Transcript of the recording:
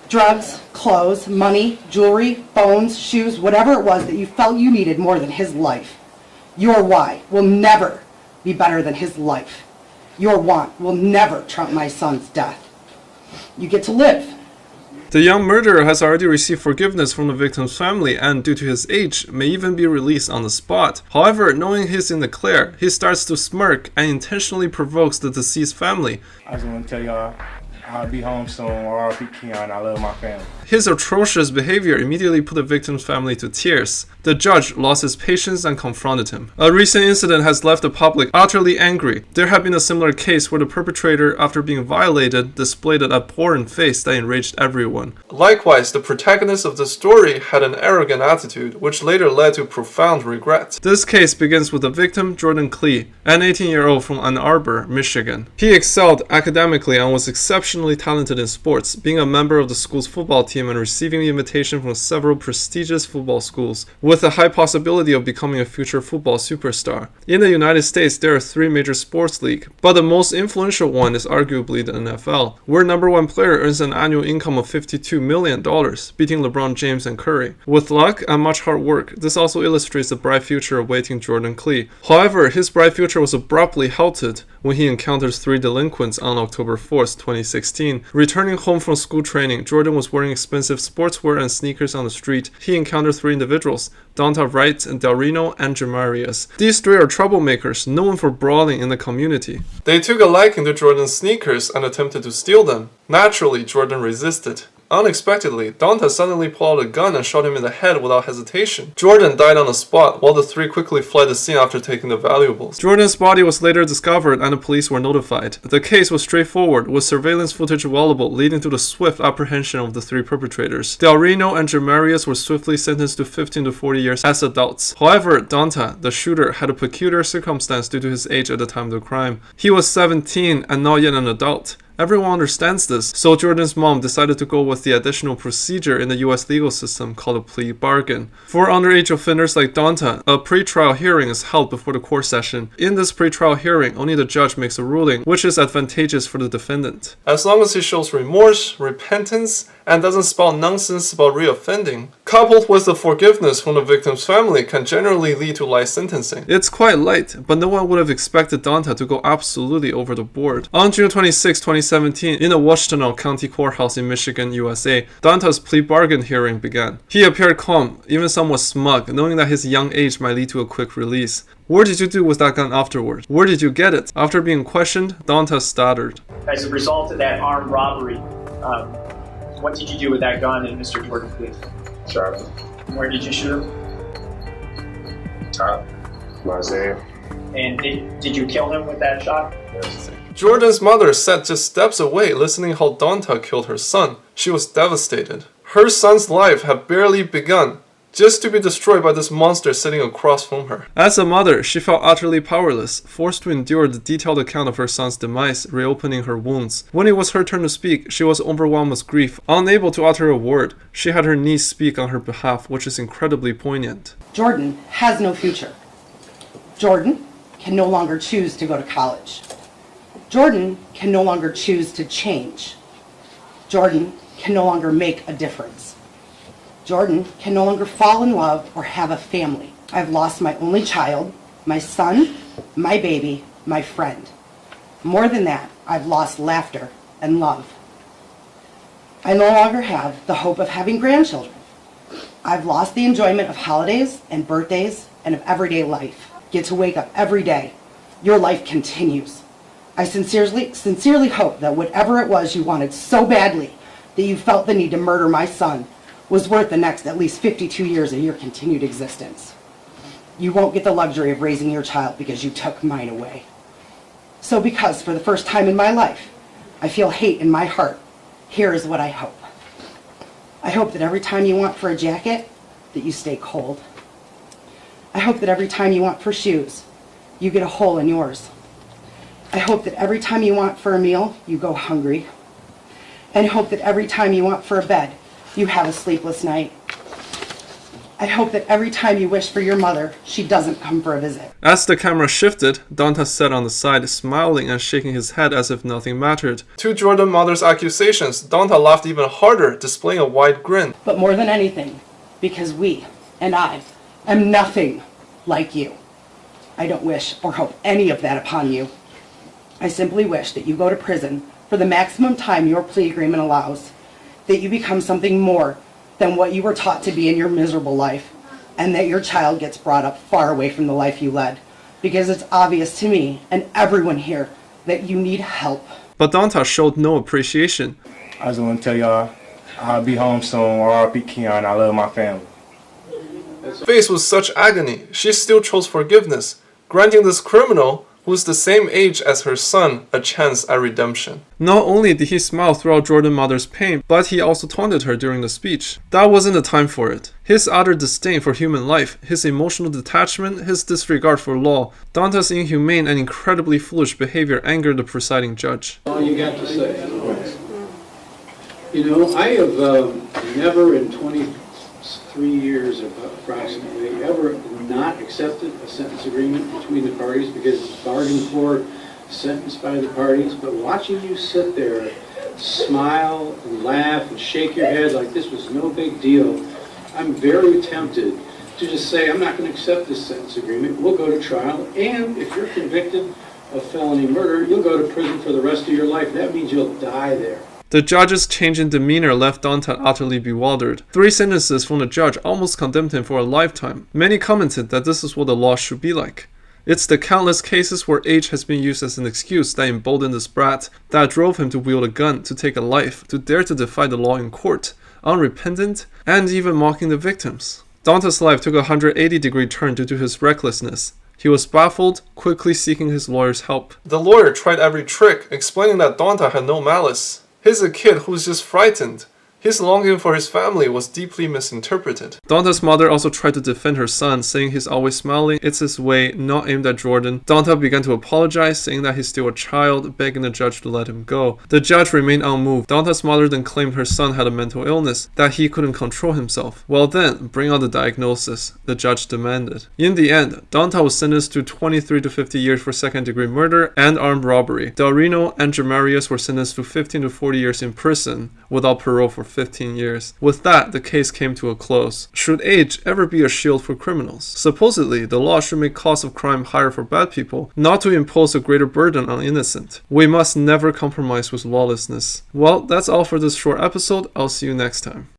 drugs, clothes, money, jewelry, phones, shoes, whatever it was that you felt you needed more than his life. Your why will never be better than his life. Your want will never trump my son's death. You get to live. The young murderer has already received forgiveness from the victim's family and, due to his age, may even be released on the spot. However, knowing he's in the clear, he starts to smirk and intentionally provokes the deceased family. I just want to tell y'all I'll be home soon, or I'll be Keon. I love my family. His atrocious behavior immediately put the victim's family to tears. The judge lost his patience and confronted him. A recent incident has left the public utterly angry. There had been a similar case where the perpetrator, after being violated, displayed an abhorrent face that enraged everyone. Likewise, the protagonist of the story had an arrogant attitude, which later led to profound regret. This case begins with the victim, Jordan Klee, an 18-year-old from Ann Arbor, Michigan. He excelled academically and was exceptionally talented in sports, being a member of the school's football team and receiving the invitation from several prestigious football schools, with a high possibility of becoming a future football superstar. In the United States, there are 3 major sports leagues, but the most influential one is arguably the NFL, where number 1 player earns an annual income of $52 million, beating LeBron James and Curry. With luck and much hard work, this also illustrates the bright future awaiting Jordan Klee. However, his bright future was abruptly halted when he encounters 3 delinquents on October 4th, 2016. Returning home from school training, Jordan was wearing expensive sportswear and sneakers on the street. He encountered 3 individuals, Danta Wright and Delreno and Jermarius. These 3 are troublemakers, known for brawling in the community. They took a liking to Jordan's sneakers and attempted to steal them. Naturally, Jordan resisted. Unexpectedly, Danta suddenly pulled out a gun and shot him in the head without hesitation. Jordan died on the spot, while the 3 quickly fled the scene after taking the valuables. Jordan's body was later discovered and the police were notified. The case was straightforward, with surveillance footage available leading to the swift apprehension of the 3 perpetrators. Delreno and Jermarius were swiftly sentenced to 15 to 40 years as adults. However, Danta, the shooter, had a peculiar circumstance due to his age at the time of the crime. He was 17 and not yet an adult. Everyone understands this, so Jordan's mom decided to go with the additional procedure in the US legal system called a plea bargain. For underage offenders like Danta, a pre-trial hearing is held before the court session. In this pre-trial hearing, only the judge makes a ruling, which is advantageous for the defendant. As long as he shows remorse, repentance, and doesn't spout nonsense about reoffending, coupled with the forgiveness from the victim's family, can generally lead to life sentencing. It's quite light, but no one would have expected Danta to go absolutely over the board. On June 26, 2017, in the Washtenaw County Courthouse in Michigan, USA, Danta's plea bargain hearing began. He appeared calm, even somewhat smug, knowing that his young age might lead to a quick release. What did you do with that gun afterwards? Where did you get it? After being questioned, Danta stuttered. As a result of that armed robbery, what did you do with that gun and Mr. Jordan Klee? Shot him. Where did you shoot him? Top. Isaiah. And did you kill him with that shot? Yes. Jordan's mother sat just steps away, listening how Danta killed her son. She was devastated. Her son's life had barely begun, just to be destroyed by this monster sitting across from her. As a mother, she felt utterly powerless, forced to endure the detailed account of her son's demise, reopening her wounds. When it was her turn to speak, she was overwhelmed with grief, unable to utter a word. She had her niece speak on her behalf, which is incredibly poignant. Jordan has no future. Jordan can no longer choose to go to college. Jordan can no longer choose to change. Jordan can no longer make a difference. Jordan can no longer fall in love or have a family. I've lost my only child, my son, my baby, my friend. More than that, I've lost laughter and love. I no longer have the hope of having grandchildren. I've lost the enjoyment of holidays and birthdays and of everyday life. Get to wake up every day. Your life continues. I sincerely hope that whatever it was you wanted so badly that you felt the need to murder my son was worth the next at least 52 years of your continued existence. You won't get the luxury of raising your child because you took mine away. So because for the first time in my life, I feel hate in my heart, here is what I hope. I hope that every time you want for a jacket, that you stay cold. I hope that every time you want for shoes, you get a hole in yours. I hope that every time you want for a meal, you go hungry. And I hope that every time you want for a bed, you have a sleepless night. I hope that every time you wish for your mother, she doesn't come for a visit. As the camera shifted, Danta sat on the side, smiling and shaking his head as if nothing mattered. To Jordan's mother's accusations, Danta laughed even harder, displaying a wide grin. But more than anything, because we, and I, am nothing like you. I don't wish or hope any of that upon you. I simply wish that you go to prison for the maximum time your plea agreement allows, that you become something more than what you were taught to be in your miserable life, and that your child gets brought up far away from the life you led, because it's obvious to me and everyone here that you need help. But Danta showed no appreciation. I just want to tell y'all, I'll be home soon. R.I.P. Keon. I love my family. Faced with such agony, she still chose forgiveness, granting this criminal, who is the same age as her son, a chance at redemption. Not only did he smile throughout Jordan's mother's pain, but he also taunted her during the speech. That wasn't the time for it. His utter disdain for human life, his emotional detachment, his disregard for law, Danta's inhumane and incredibly foolish behavior angered the presiding judge. All you got to say. You know, I have never in 23 years approximately ever not accepted a sentence agreement between the parties because it's bargained for, sentenced by the parties. But watching you sit there, smile and laugh and shake your head like this was no big deal, I'm very tempted to just say, I'm not going to accept this sentence agreement. We'll go to trial, and if you're convicted of felony murder, you'll go to prison for the rest of your life. That means you'll die there. The judge's change in demeanor left Danta utterly bewildered. 3 sentences from the judge almost condemned him for a lifetime. Many commented that this is what the law should be like. It's the countless cases where age has been used as an excuse that emboldened this brat, that drove him to wield a gun, to take a life, to dare to defy the law in court, unrepentant, and even mocking the victims. Danta's life took a 180-degree turn due to his recklessness. He was baffled, quickly seeking his lawyer's help. The lawyer tried every trick, explaining that Danta had no malice. He's a kid who's just frightened. His longing for his family was deeply misinterpreted. Danta's mother also tried to defend her son, saying he's always smiling, it's his way, not aimed at Jordan. Danta began to apologize, saying that he's still a child, begging the judge to let him go. The judge remained unmoved. Danta's mother then claimed her son had a mental illness, that he couldn't control himself. Well then, bring on the diagnosis, the judge demanded. In the end, Danta was sentenced to 23 to 50 years for second-degree murder and armed robbery. Delreno and Jermarius were sentenced to 15 to 40 years in prison, without parole for 15 years. With that, the case came to a close. Should age ever be a shield for criminals? Supposedly, the law should make costs of crime higher for bad people, not to impose a greater burden on innocent. We must never compromise with lawlessness. Well, that's all for this short episode. I'll see you next time.